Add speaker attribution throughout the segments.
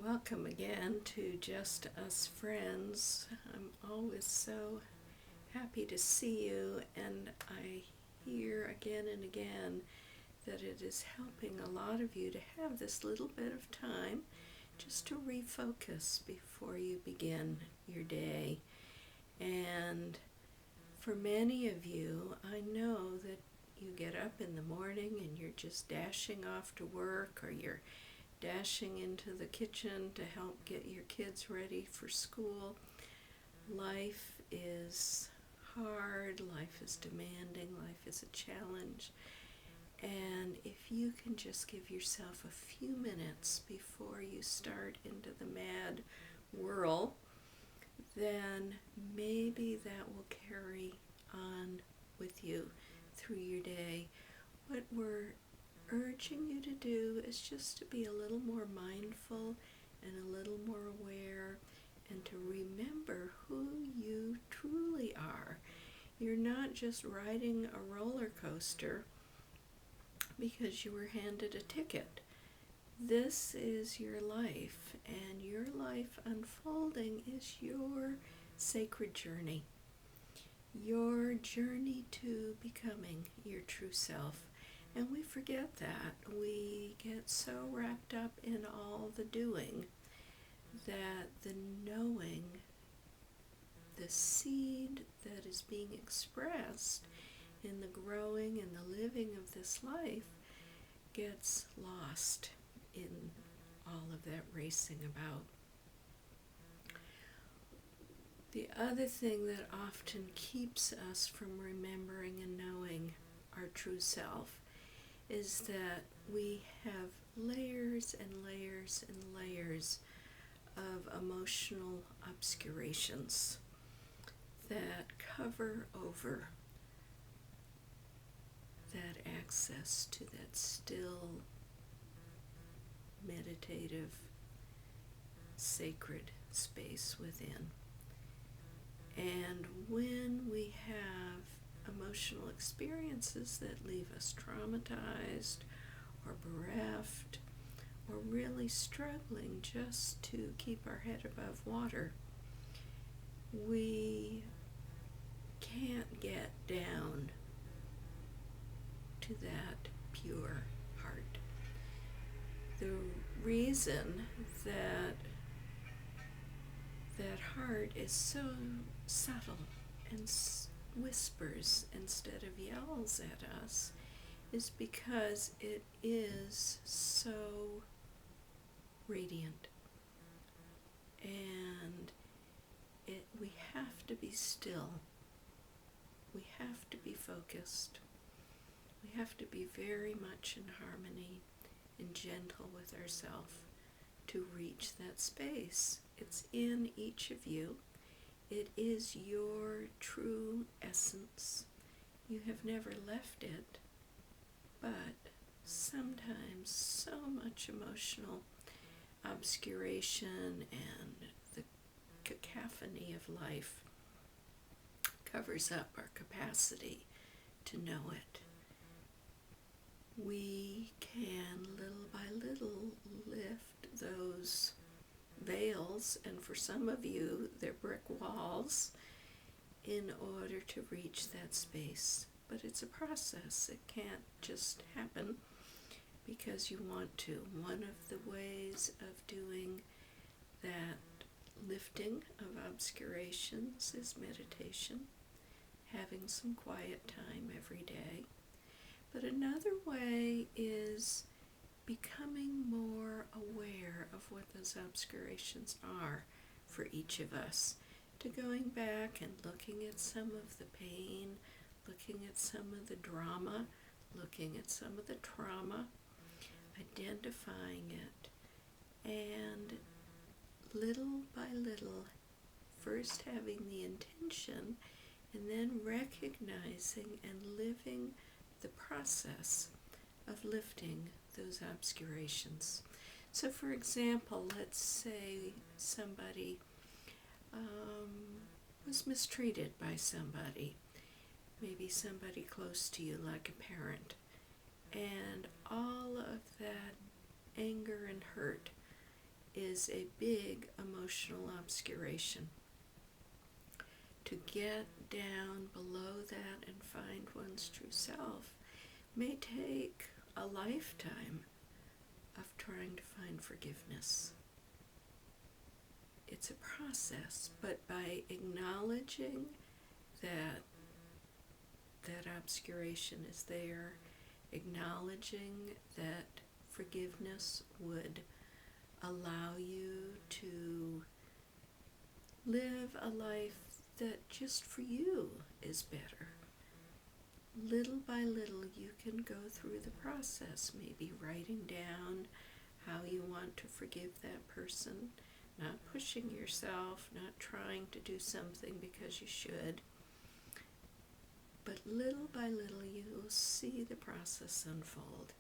Speaker 1: Welcome again to Just Us Friends. I'm always so happy to see you, and I hear again and again that it is helping a lot of you to have this little bit of time just to refocus before you begin your day. And for many of you, I know that you get up in the morning and you're just dashing off to work, or you're dashing into the kitchen to help get your kids ready for school. Life is hard, life is demanding, life is a challenge. And if you can just give yourself a few minutes before you start into the mad whirl, then maybe that will carry on with you through your day. What we're urging you to do is just to be a little more mindful and a little more aware, and to remember who you truly are. You're not just riding a roller coaster because you were handed a ticket. This is your life, and your life unfolding is your sacred journey. Your journey to becoming your true self. And we forget that. We get so wrapped up in all the doing that the knowing, the seed that is being expressed in the growing and the living of this life, gets lost in all of that racing about. The other thing that often keeps us from remembering and knowing our true self is that we have layers and layers and layers of emotional obscurations that cover over that access to that still, meditative, sacred space within. And when we have emotional experiences that leave us traumatized or bereft, or really struggling just to keep our head above water, we can't get down to that pure heart. The reason that heart is so subtle and whispers instead of yells at us is because it is so radiant. And we have to be still. We have to be focused. We have to be very much in harmony and gentle with ourselves to reach that space. It's in each of you. It is your true essence. You have never left it, but sometimes so much emotional obscuration and the cacophony of life covers up our capacity to know it. We can little by little lift those veils, and for some of you they're brick walls, in order to reach that space. But it's a process. It can't just happen because you want to. One of the ways of doing that lifting of obscurations is meditation, having some quiet time every day. But another way is becoming more aware of what those obscurations are for each of us, to going back and looking at some of the pain, looking at some of the drama, looking at some of the trauma, identifying it, and little by little, first having the intention and then recognizing and living the process of lifting those obscurations. So for example, let's say somebody was mistreated by somebody, maybe somebody close to you like a parent, and all of that anger and hurt is a big emotional obscuration. To get down below that and find one's true self may take a lifetime of trying to find forgiveness. It's a process, but by acknowledging that obscuration is there, acknowledging that forgiveness would allow you to live a life that just for you is better. Little by little you can go through the process, maybe writing down how you want to forgive that person, not pushing yourself, not trying to do something because you should. But little by little you'll see the process unfold.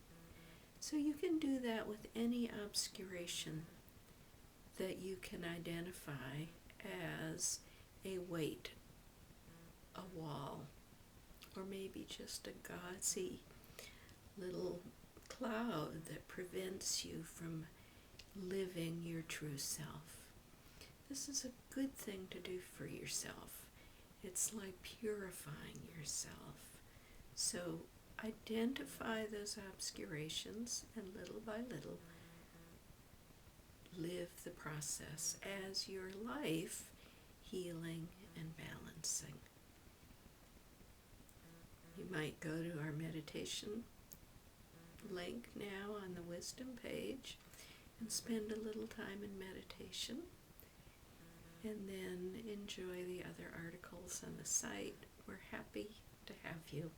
Speaker 1: So you can do that with any obscuration that you can identify as a weight, a wall, or maybe just a gauzy little cloud that prevents you from living your true self. This is a good thing to do for yourself. It's like purifying yourself. So identify those obscurations and little by little live the process as your life healing and balancing. You might go to our meditation link now on the wisdom page and spend a little time in meditation, and then enjoy the other articles on the site. We're happy to have you.